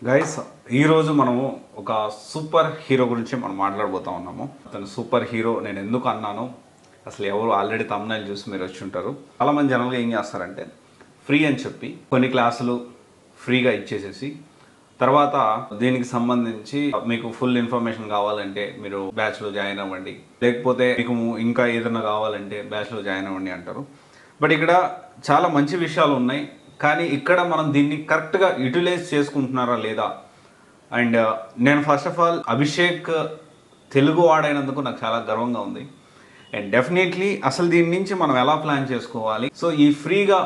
Guys ఈరోజు మనము ఒక సూపర్ హీరో గురించి మనం మాట్లాడబోతా ఉన్నాము. అతను సూపర్ హీరో నేను ఎందుకు అన్నాను, అసలు ఎవరు ఆల్రెడీ తమ్నైల్ చూసి మీరు వచ్చి ఉంటారు. చాలామంది జనరల్గా ఏం చేస్తారంటే ఫ్రీ అని చెప్పి కొన్ని క్లాసులు ఫ్రీగా ఇచ్చేసేసి తర్వాత దీనికి సంబంధించి మీకు ఫుల్ ఇన్ఫర్మేషన్ కావాలంటే మీరు బ్యాచ్లో జాయిన్ అవ్వండి, లేకపోతే మీకు ఇంకా ఏదైనా కావాలంటే బ్యాచ్లో జాయిన్ అవ్వండి అంటారు. బట్ ఇక్కడ చాలా మంచి విషయాలు ఉన్నాయి, కానీ ఇక్కడ మనం దీన్ని కరెక్ట్గా యూటిలైజ్ చేసుకుంటున్నారా లేదా. అండ్ నేను first of all Abhishek Telugu వాడైనందుకు నాకు చాలా గర్వంగా ఉంది. అండ్ డెఫినెట్లీ అసలు దీని నుంచి మనం ఎలా ప్లాన్ చేసుకోవాలి, సో ఈ ఫ్రీగా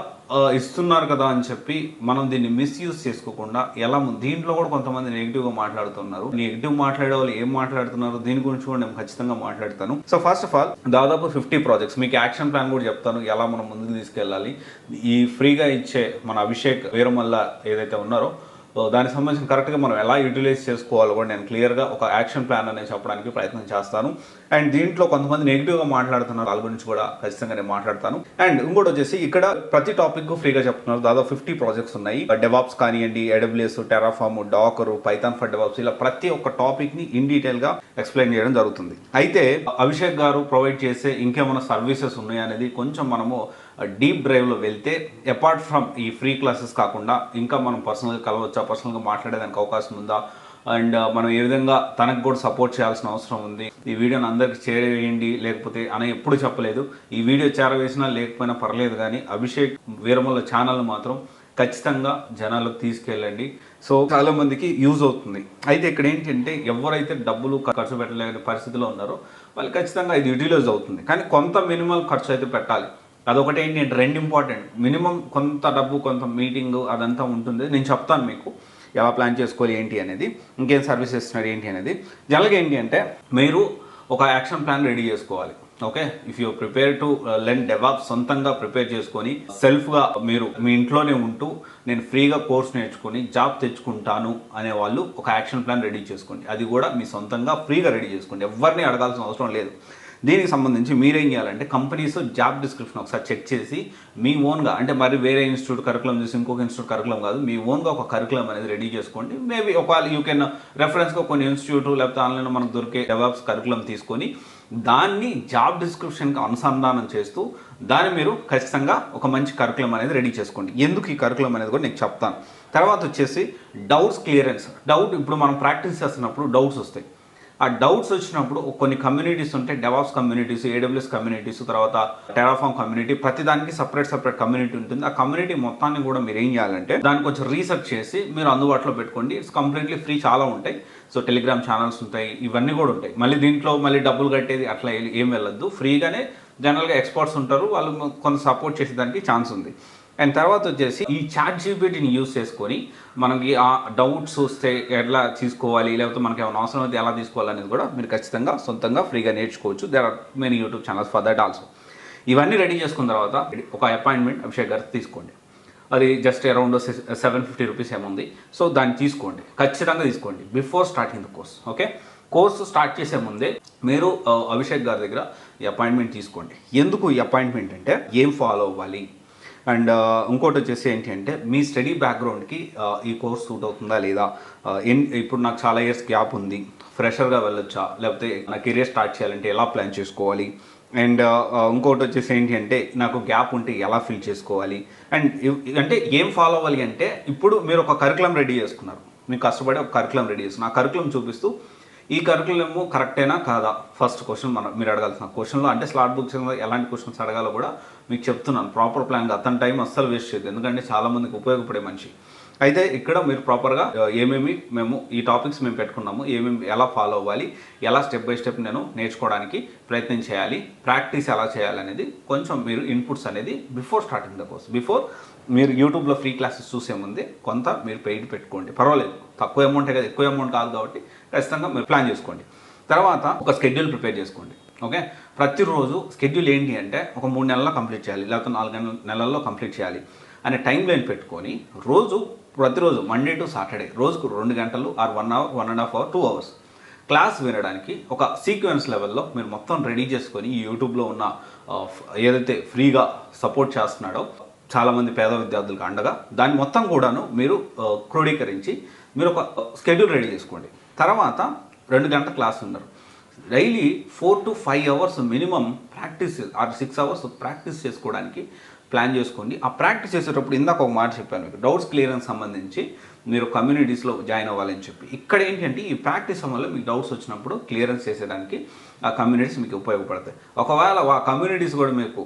ఇస్తున్నారు కదా అని చెప్పి మనం దీన్ని మిస్యూజ్ చేసుకోకుండా ఎలా దీంట్లో కూడా కొంతమంది నెగిటివ్గా మాట్లాడుతున్నారు. నెగిటివ్ మాట్లాడే వాళ్ళు ఏం మాట్లాడుతున్నారు దీని గురించి కూడా నేను ఖచ్చితంగా మాట్లాడతాను. సో ఫస్ట్ ఆఫ్ ఆల్ దాదాపు 50 ప్రాజెక్ట్స్, మీకు యాక్షన్ ప్లాన్ కూడా చెప్తాను ఎలా మనం ముందుకు తీసుకెళ్ళాలి. ఈ ఫ్రీగా ఇచ్చే మన అభిషేక్ వీరమల్ల ఏదైతే ఉన్నారో దానికి సంబంధించిన కరెక్ట్గా మనం ఎలా యూటిలైజ్ చేసుకోవాలో కూడా నేను క్లియర్గా ఒక యాక్షన్ ప్లాన్ అనేది చెప్పడానికి ప్రయత్నం చేస్తాను. అండ్ దీంట్లో కొంతమంది నెగిటివ్గా మాట్లాడుతున్నారు, వాళ్ళ గురించి కూడా ఖచ్చితంగా నేను మాట్లాడతాను. అండ్ ఇంకోటి వచ్చేసి ఇక్కడ ప్రతి టాపిక్ ఫ్రీగా చెప్తున్నారు. దాదాపు 50 ప్రాజెక్ట్స్ ఉన్నాయి. డెవాప్స్ కానివ్వండి, AWS, Terraform, Docker, Python for DevOps, ఇలా ప్రతి ఒక్క టాపిక్ని ఇన్ డీటెయిల్గా ఎక్స్ప్లెయిన్ చేయడం జరుగుతుంది. అయితే అభిషేక్ గారు ప్రొవైడ్ చేసే ఇంకేమైనా సర్వీసెస్ ఉన్నాయి అనేది కొంచెం మనము డీప్ డ్రైవ్లో వెళ్తే, అపార్ట్ ఫ్రమ్ ఈ ఫ్రీ క్లాసెస్ కాకుండా ఇంకా మనం పర్సనల్గా కలవచ్చా, పర్సనల్గా మాట్లాడేదానికి అవకాశం ఉందా, అండ్ మనం ఏ విధంగా తనకు కూడా సపోర్ట్ చేయాల్సిన అవసరం ఉంది. ఈ వీడియోని అందరికి చేరవేయండి లేకపోతే అని ఎప్పుడు చెప్పలేదు. ఈ వీడియో చేరవేసినా లేకపోయినా పర్లేదు, కానీ అభిషేక్ వీరమల్ల ఛానల్ మాత్రం ఖచ్చితంగా జనాలకు తీసుకెళ్ళండి. సో చాలా మందికి యూజ్ అవుతుంది. అయితే ఇక్కడ ఏంటంటే ఎవరైతే డబ్బులు ఖర్చు పెట్టలేని పరిస్థితిలో ఉన్నారో వాళ్ళు ఖచ్చితంగా ఇది యూటిలైజ్ అవుతుంది, కానీ కొంత మినిమల్ ఖర్చు అయితే పెట్టాలి. అదొకటి ఏంటంటే రెండు ఇంపార్టెంట్. మినిమం కొంత డబ్బు, కొంత మీటింగ్ అదంతా ఉంటుంది. నేను చెప్తాను మీకు ఎలా ప్లాన్ చేసుకోవాలి ఏంటి అనేది, ఇంకేం సర్వీస్ ఇస్తున్నారు ఏంటి అనేది. జనరల్గా ఏంటి అంటే మీరు ఒక యాక్షన్ ప్లాన్ రెడీ చేసుకోవాలి. Okay, if you prepare to learn DevOps, సొంతంగా ప్రిపేర్ చేసుకొని సెల్ఫ్గా మీరు మీ ఇంట్లోనే ఉంటూ నేను ఫ్రీగా కోర్స్ నేర్చుకొని జాబ్ తెచ్చుకుంటాను అనే వాళ్ళు ఒక యాక్షన్ ప్లాన్ రెడీ చేసుకోండి. అది కూడా మీ సొంతంగా ఫ్రీగా రెడీ చేసుకోండి, ఎవరిని అడగాల్సిన అవసరం లేదు. దీనికి సంబంధించి మీరేం చేయాలంటే కంపెనీస్ జాబ్ డిస్క్రిప్షన్ ఒకసారి చెక్ చేసి మీ ఓన్గా, అంటే మరి వేరే ఇన్స్టిట్యూట్ కరికులం చూసి ఇంకొక ఇన్స్టిట్యూట్ కరికులం కాదు, మీ ఓన్గా ఒక కరికులం అనేది రెడీ చేసుకోండి. మేబీ ఒకవేళ యూ కెన్ రెఫరెన్స్గా కొన్ని ఇన్స్టిట్యూట్ లేకపోతే ఆన్లైన్లో మనకు దొరికే డెవలప్స్ కరికులం తీసుకొని దాన్ని జాబ్ డిస్క్రిప్షన్కి అనుసంధానం చేస్తూ దాన్ని మీరు ఖచ్చితంగా ఒక మంచి కరికులం అనేది రెడీ చేసుకోండి. ఎందుకు ఈ కరికులం అనేది కూడా నేను చెప్తాను. తర్వాత వచ్చేసి డౌట్స్ క్లియరెన్స్. డౌట్ ఇప్పుడు మనం ప్రాక్టీస్ చేస్తున్నప్పుడు డౌట్స్ వస్తాయి. ఆ డౌట్స్ వచ్చినప్పుడు కొన్ని కమ్యూనిటీస్ ఉంటాయి, డెవాప్స్ కమ్యూనిటీస్, AWS కమ్యూనిటీస్, తర్వాత టెరాఫామ్ కమ్యూనిటీ, ప్రతి దానికి సపరేట్ కమ్యూనిటీ ఉంటుంది. ఆ కమ్యూనిటీ మొత్తాన్ని కూడా మీరు ఏం చేయాలంటే దాన్ని కొంచెం రీసెర్చ్ చేసి మీరు అందుబాటులో పెట్టుకోండి. ఇట్స్ కంప్లీట్లీ ఫ్రీ, చాలా ఉంటాయి. సో టెలిగ్రామ్ ఛానల్స్ ఉంటాయి, ఇవన్నీ కూడా ఉంటాయి. మళ్ళీ దీంట్లో మళ్ళీ డబ్బులు కట్టేది అట్లా ఏం వెళ్ళొద్దు. ఫ్రీగానే జనరల్గా ఎక్స్పర్ట్స్ ఉంటారు, వాళ్ళు కొంత సపోర్ట్ చేసేదానికి ఛాన్స్ ఉంది. అండ్ తర్వాత వచ్చేసి ఈ ChatGPTని యూజ్ చేసుకొని మనకి ఆ డౌట్స్ వస్తే ఎట్లా తీసుకోవాలి, లేకపోతే మనకి ఏమైనా అవసరం అయితే ఎలా తీసుకోవాలి అనేది కూడా మీరు ఖచ్చితంగా సొంతంగా ఫ్రీగా నేర్చుకోవచ్చు. There are many YouTube channels for that also. ఇవన్నీ రెడీ చేసుకున్న తర్వాత ఒక అపాయింట్మెంట్ అభిషేక్ గారికి తీసుకోండి. అది జస్ట్ అరౌండ్ 750 రూపీస్ ఏముంది. సో దాన్ని తీసుకోండి, ఖచ్చితంగా తీసుకోండి before starting the course. Okay, course start చేసే ముందే మీరు అభిషేక్ గారి దగ్గర ఈ అపాయింట్మెంట్ తీసుకోండి. ఎందుకు ఈ అపాయింట్మెంట్ అంటే ఏం ఫాలో అవ్వాలి, అండ్ ఇంకోటి వచ్చేసి ఏంటి అంటే మీ స్టడీ బ్యాక్గ్రౌండ్కి ఈ కోర్స్ సూట్ అవుతుందా లేదా. ఇప్పుడు నాకు చాలా ఇయర్స్ గ్యాప్ ఉంది, ఫ్రెషర్గా వెళ్ళొచ్చా, లేకపోతే నా కెరియర్ స్టార్ట్ చేయాలంటే ఎలా ప్లాన్ చేసుకోవాలి. అండ్ ఇంకోటి వచ్చేసి ఏంటి అంటే నాకు గ్యాప్ ఉంటే ఎలా ఫిల్ చేసుకోవాలి. అండ్ అంటే ఏం ఫాలో అవ్వాలి అంటే ఇప్పుడు మీరు ఒక కరికులం రెడీ చేసుకున్నారు, మీకు కష్టపడి ఒక కరికులం రెడీ చేసుకున్నారు. ఆ కరికులం చూపిస్తూ ఈ కరికులము కరెక్టేనా కాదా ఫస్ట్ క్వశ్చన్ మీరు అడగాల్సిన క్వశ్చన్లో, అంటే స్లాట్ బుక్స్ ఎలాంటి క్వశ్చన్స్ అడగాలో కూడా మీకు చెప్తున్నాను. ప్రాపర్ ప్లాన్గా అతని టైం అస్సలు వేస్ట్ చేయదు, ఎందుకంటే చాలామందికి ఉపయోగపడే మనిషి. అయితే ఇక్కడ మీరు ప్రాపర్గా ఏమేమి మేము ఈ టాపిక్స్ మేము పెట్టుకున్నాము, ఏమేమి ఎలా ఫాలో అవ్వాలి, ఎలా స్టెప్ బై స్టెప్ నేను నేర్చుకోవడానికి ప్రయత్నం చేయాలి, ప్రాక్టీస్ ఎలా చేయాలనేది కొంచెం మీరు ఇన్పుట్స్ అనేది before starting the course, before మీరు యూట్యూబ్లో ఫ్రీ క్లాసెస్ చూసే ముందే కొంత మీరు పెయిడ్ పెట్టుకోండి, పర్వాలేదు. తక్కువ అమౌంటే కదా, ఎక్కువ అమౌంట్ కాదు కాబట్టి ఖచ్చితంగా మీరు ప్లాన్ చేసుకోండి. తర్వాత ఒక స్కెడ్యూల్ ప్రిపేర్ చేసుకోండి. ఓకే, ప్రతిరోజు స్కెడ్యూల్ ఏంటి అంటే ఒక 3 నెలల్లో కంప్లీట్ చేయాలి, లేకపోతే 4 నెలల్లో కంప్లీట్ చేయాలి అనే టైం లైన్ పెట్టుకొని ప్రతిరోజు మండే టు సాటర్డే రోజుకు 2 గంటలు or 1 hour, 1.5 hour, 2 hours class వినడానికి ఒక సీక్వెన్స్ లెవెల్లో మీరు మొత్తం రెడీ చేసుకొని ఈ యూట్యూబ్లో ఉన్న ఏదైతే ఫ్రీగా సపోర్ట్ చేస్తున్నాడో చాలామంది పేద విద్యార్థులకు అండగా దాన్ని మొత్తం కూడాను మీరు క్రోడీకరించి మీరు ఒక స్కెడ్యూల్ రెడీ చేసుకోండి. తర్వాత 2 గంటల క్లాస్ ఉన్నారు, daily 4 to 5 hours minimum practice or 6 hours practice చేసుకోవడానికి ప్లాన్ చేసుకోండి. ఆ ప్రాక్టీస్ చేసేటప్పుడు ఇందాక ఒక మాట చెప్పాను మీకు, డౌట్స్ క్లియరెన్స్ సంబంధించి మీరు కమ్యూనిటీస్లో జాయిన్ అవ్వాలని చెప్పి. ఇక్కడ ఏంటంటే ఈ ప్రాక్టీస్ వల్ల మీకు డౌట్స్ వచ్చినప్పుడు క్లియరెన్స్ చేసేదానికి ఆ కమ్యూనిటీస్ మీకు ఉపయోగపడతాయి. ఒకవేళ ఆ కమ్యూనిటీస్ కూడా మీకు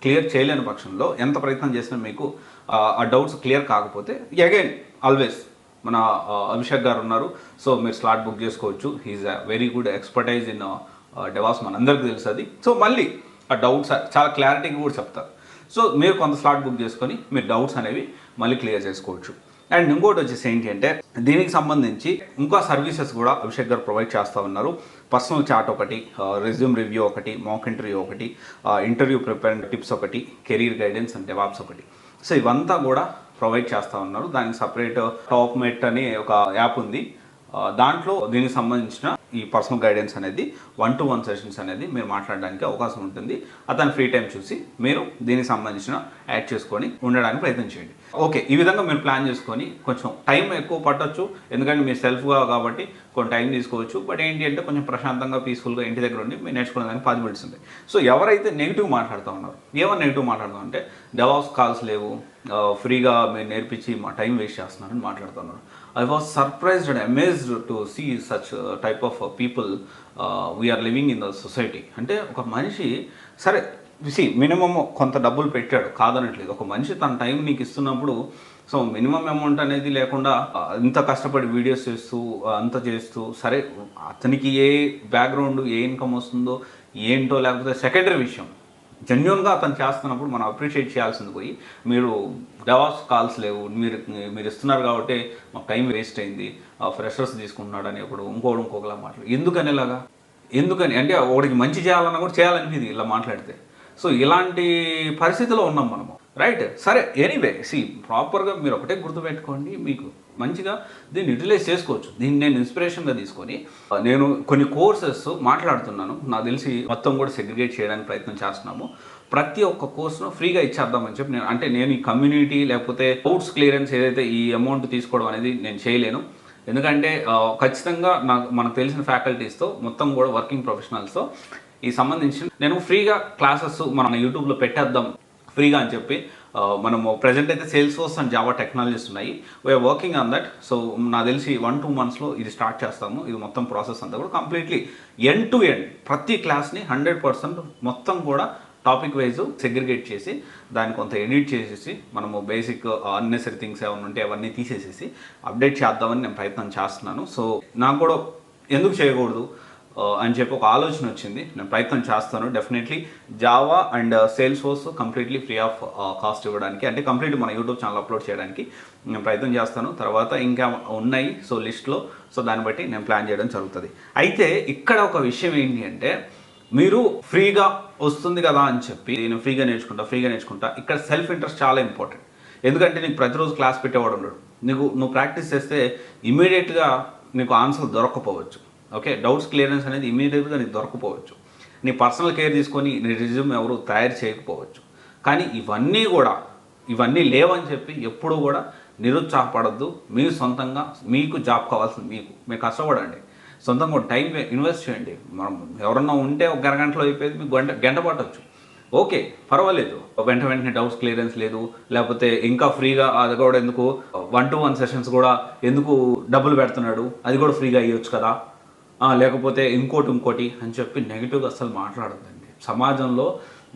క్లియర్ చేయలేని పక్షంలో ఎంత ప్రయత్నం చేసినా మీకు ఆ డౌట్స్ క్లియర్ కాకపోతే అగైన్ ఆల్వేస్ మన అభిషేక్ గారు ఉన్నారు, సో మీరు స్లాట్ బుక్ చేసుకోవచ్చు. He's a very good expertise in DevOps, మనందరికీ తెలుసు అది. సో మళ్ళీ ఆ డౌట్స్ చాలా క్లారిటీగా కూడా చెప్తారు. సో మీరు కొంత స్లాట్ బుక్ చేసుకొని మీరు డౌట్స్ అనేవి మళ్ళీ క్లియర్ చేసుకోవచ్చు. అండ్ ఇంకోటి వచ్చేసి ఏంటి అంటే దీనికి సంబంధించి ఇంకా సర్వీసెస్ కూడా అభిషేక్ గారు ప్రొవైడ్ చేస్తూ ఉన్నారు. పర్సనల్ చాట్ ఒకటి, రెజ్యూమ్ రివ్యూ ఒకటి, మాక్ ఇంటర్వ్యూ ఒకటి, ఇంటర్వ్యూ ప్రిపేర్ టిప్స్ ఒకటి, కెరీర్ గైడెన్స్ అండ్ డెవాప్స్ ఒకటి. సో ఇవంతా కూడా ప్రొవైడ్ చేస్తూ ఉన్నారు. దానికి సపరేట్ టాప్ మెట్ అని ఒక యాప్ ఉంది, దాంట్లో దీనికి సంబంధించిన ఈ పర్సనల్ గైడెన్స్ అనేది 1-to-1 సెషన్స్ అనేది మీరు మాట్లాడడానికి అవకాశం ఉంటుంది. అతని ఫ్రీ టైం చూసి మీరు దీనికి సంబంధించిన యాడ్ చేసుకొని ఉండడానికి ప్రయత్నం చేయండి. ఓకే, ఈ విధంగా మీరు ప్లాన్ చేసుకొని కొంచెం టైం ఎక్కువ పట్టొచ్చు, ఎందుకంటే మీరు సెల్ఫ్గా కాబట్టి కొంచెం టైం తీసుకోవచ్చు. బట్ ఏంటి అంటే కొంచెం ప్రశాంతంగా పీస్ఫుల్గా ఇంటి దగ్గర ఉండి మీరు నేర్చుకోవడానికి పాసిబిలిటీస్ ఉంటాయి. సో ఎవరైతే నెగిటివ్ మాట్లాడుతూ ఉన్నారు, ఏమన్నా నెగిటివ్ మాట్లాడుతూ అంటే డెవాప్స్ కాల్స్ లేవు, ఫ్రీగా మీరు నేర్పించి మా టైం వేస్ట్ చేస్తున్నారని మాట్లాడుతున్నారు. I was surprised and amazed to see such type of people we are living in the society. అంటే ఒక మనిషి సరే మినిమం కొంత డబ్బులు పెట్టాడు కాదనట్లేదు. ఒక మనిషి తన టైం మీకు ఇస్తున్నప్పుడు సో మినిమం అమౌంట్ అనేది లేకుండా ఇంత కష్టపడి వీడియోస్ చేస్తూ అంత చేస్తూ సరే అతనికి ఏ బ్యాక్గ్రౌండ్ ఏ ఇన్కమ్ వస్తుందో ఏంటో లేకపోతే సెకండరీ విషయం, జెన్యున్గా అతను చేస్తున్నప్పుడు మనం అప్రిషియేట్ చేయాల్సింది పోయి మీరు డెవాప్స్ కాల్స్ లేవు, మీరు ఇస్తున్నారు కాబట్టి మాకు టైం వేస్ట్ అయింది, ఫ్రెషర్స్ తీసుకుంటున్నాడు అని ఇప్పుడు ఇంకోలా మాట్లాడు. ఎందుకని అంటే ఒకడికి మంచి చేయాలన్నా కూడా చేయాలనిపింది ఇలా మాట్లాడితే. సో ఇలాంటి పరిస్థితిలో ఉన్నాం మనము, రైట్? సరే ఎనీవే ప్రాపర్గా మీరు ఒకటే గుర్తుపెట్టుకోండి, మీకు మంచిగా దీన్ని యూటిలైజ్ చేసుకోవచ్చు. దీన్ని నేను ఇన్స్పిరేషన్గా తీసుకొని నేను కొన్ని కోర్సెస్ మాట్లాడుతున్నాను, నాకు తెలిసి మొత్తం కూడా సెగ్రిగేట్ చేయడానికి ప్రయత్నం చేస్తున్నాము. ప్రతి ఒక్క కోర్సును ఫ్రీగా ఇచ్చేద్దామని చెప్పి నేను ఈ కమ్యూనిటీ లేకపోతే డౌట్స్ క్లియరెన్స్ ఏదైతే ఈ అమౌంట్ తీసుకోవడం అనేది నేను చేయలేను. ఎందుకంటే ఖచ్చితంగా మనకు తెలిసిన ఫ్యాకల్టీస్తో మొత్తం కూడా వర్కింగ్ ప్రొఫెషనల్స్తో ఈ సంబంధించి నేను ఫ్రీగా క్లాసెస్ మన యూట్యూబ్లో పెట్టేద్దాం ఫ్రీగా అని చెప్పి మనము ప్రజెంట్ అయితే Salesforce and Java technologies ఉన్నాయి, we are working on that. So నాకు తెలిసి 1-2 మంత్స్లో ఇది స్టార్ట్ చేస్తాము. ఇది మొత్తం ప్రాసెస్ అంతా కూడా కంప్లీట్లీ ఎండ్ టు ఎండ్ ప్రతి క్లాస్ని 100% మొత్తం కూడా టాపిక్ వైజ్ సెగ్రిగేట్ చేసి దాన్ని కొంత ఎడిట్ చేసేసి మనము బేసిక్ అన్నెసరీ థింగ్స్ ఏమైనా ఉంటే అవన్నీ తీసేసేసి అప్డేట్ చేద్దామని నేను ప్రయత్నం చేస్తున్నాను. సో నాకు కూడా ఎందుకు చేయకూడదు అని చెప్పి ఒక ఆలోచన వచ్చింది, నేను ప్రయత్నం చేస్తాను. Definitely Java and sales force completely free of cost ఇవ్వడానికి, అంటే కంప్లీట్ మన యూట్యూబ్ ఛానల్ అప్లోడ్ చేయడానికి నేను ప్రయత్నం చేస్తాను. తర్వాత ఇంకా ఉన్నాయి సో లిస్ట్లో, సో దాన్ని బట్టి నేను ప్లాన్ చేయడం జరుగుతుంది. అయితే ఇక్కడ ఒక విషయం ఏంటి అంటే మీరు ఫ్రీగా వస్తుంది కదా అని చెప్పి నేను ఫ్రీగా నేర్చుకుంటా ఇక్కడ సెల్ఫ్ ఇంట్రెస్ట్ చాలా ఇంపార్టెంట్. ఎందుకంటే నీకు ప్రతిరోజు క్లాస్ పెట్టేవాడు ఉండడు, నువ్వు ప్రాక్టీస్ చేస్తే ఇమీడియట్గా నీకు ఆన్సర్ దొరకకపోవచ్చు. ఓకే, డౌట్స్ క్లియరెన్స్ అనేది ఇమీడియట్గా నీకు దొరకపోవచ్చు, నీ పర్సనల్ కేర్ తీసుకొని నీ రిజ్యూమ్ ఎవరు తయారు చేయకపోవచ్చు. కానీ ఇవన్నీ లేవని చెప్పి ఎప్పుడూ కూడా నిరుత్సాహపడద్దు. మీరు సొంతంగా మీకు జాబ్ కావాల్సింది మీరు కష్టపడండి, సొంతంగా టైం ఇన్వెస్ట్ చేయండి. మనం ఎవరన్నా ఉంటే ఒక అరగంటలో అయిపోయేది మీకు గంట పట్టవచ్చు, ఓకే పర్వాలేదు. వెంటనే డౌట్స్ క్లియరెన్స్ లేదు, లేకపోతే ఇంకా ఫ్రీగా అది కూడా ఎందుకు 1-to-1 సెషన్స్ కూడా ఎందుకు డబ్బులు పెడుతున్నాడు, అది కూడా ఫ్రీగా అయ్యొచ్చు కదా, లేకపోతే ఇంకోటి అని చెప్పి నెగిటివ్గా అసలు మాట్లాడద్దండి. సమాజంలో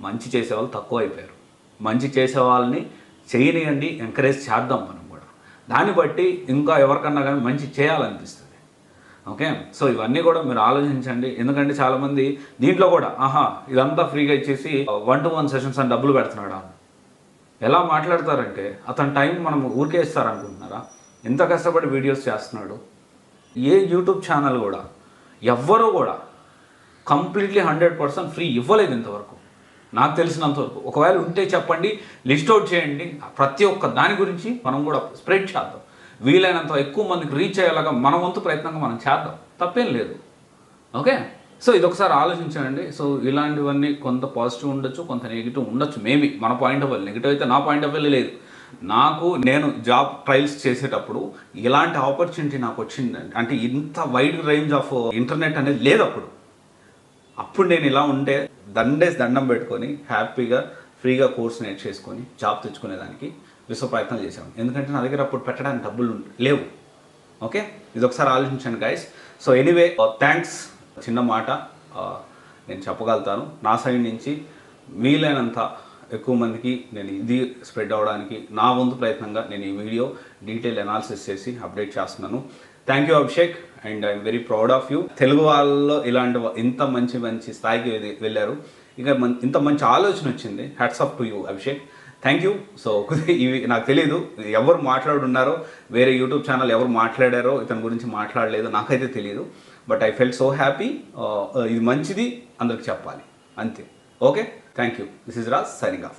మంచి చేసేవాళ్ళు తక్కువ అయిపోయారు. మంచి చేసే వాళ్ళని చేయనియండి, ఎంకరేజ్ చేద్దాం మనం కూడా. దాన్ని బట్టి ఇంకా ఎవరికన్నా కానీ మంచి చేయాలనిపిస్తుంది. ఓకే, సో ఇవన్నీ కూడా మీరు ఆలోచించండి. ఎందుకంటే చాలామంది దీంట్లో కూడా ఇదంతా ఫ్రీగా ఇచ్చేసి 1-to-1 సెషన్స్ అని డబ్బులు పెడుతున్నాడా, ఎలా మాట్లాడతారంటే అతని టైం మనం ఊరికే ఇస్తారనుకుంటున్నారా? ఎంత కష్టపడి వీడియోస్ చేస్తున్నాడు. ఏ యూట్యూబ్ ఛానల్ కూడా ఎవ్వరూ కూడా కంప్లీట్లీ 100% ఫ్రీ ఇవ్వలేదు ఇంతవరకు, నాకు తెలిసినంతవరకు. ఒకవేళ ఉంటే చెప్పండి, లిస్ట్ అవుట్ చేయండి. ప్రతి ఒక్క దాని గురించి మనం కూడా స్ప్రెడ్ చేద్దాం, వీలైనంత ఎక్కువ మందికి రీచ్ అయ్యేలాగా మన వంతు ప్రయత్నంగా మనం చేద్దాం, తప్పేం లేదు. ఓకే, సో ఇది ఒకసారి ఆలోచించండి. సో ఇలాంటివన్నీ కొంత పాజిటివ్ ఉండొచ్చు, కొంత నెగిటివ్ ఉండొచ్చు, మేబీ మన పాయింట్ ఆఫ్ వ్యూ. నెగిటివ్ అయితే నా పాయింట్ ఆఫ్ వ్యూ లేదు, నేను జాబ్ ట్రయల్స్ చేసేటప్పుడు ఇలాంటి ఆపర్చునిటీ నాకు వచ్చింది అంటే ఇంత వైడ్ రేంజ్ ఆఫ్ ఇంటర్నెట్ అనేది లేదు అప్పుడు నేను ఇలా ఉంటే దండం పెట్టుకొని హ్యాపీగా ఫ్రీగా కోర్స్ నేర్చేసుకొని జాబ్ తెచ్చుకునేదానికి విశ్వ ప్రయత్నం చేశాను. ఎందుకంటే నా దగ్గర అప్పుడు పెట్టడానికి డబ్బులు లేవు. ఓకే, ఇది ఒకసారి ఆలోచించండి గైస్. So anyway thanks. చిన్న మాట నేను చెప్పగలుగుతాను నా సైడ్ నుంచి. వీలైనంత ఎక్కువ మందికి నేను ఇది స్ప్రెడ్ అవ్వడానికి నా వంతు ప్రయత్నంగా నేను ఈ వీడియో డీటెయిల్ అనాలిసిస్ చేసి అప్డేట్ చేస్తున్నాను. Thank you Abhishek, and I'm very proud of you. Telugu వాళ్ళలో ఇలాంటి ఇంత మంచి స్థాయికి వెళ్ళారు, ఇంకా ఇంత మంచి ఆలోచన వచ్చింది. Hats off to you Abhishek, thank you. So ఇవి నాకు తెలీదు ఎవరు మాట్లాడున్నారో, వేరే యూట్యూబ్ ఛానల్ ఎవరు మాట్లాడారో ఇతని గురించి మాట్లాడలేదు, నాకైతే తెలియదు. But I felt so happy. ఇది మంచిది, అందరికి చెప్పాలి అంతే. Okay, thank you. This is Raj signing off.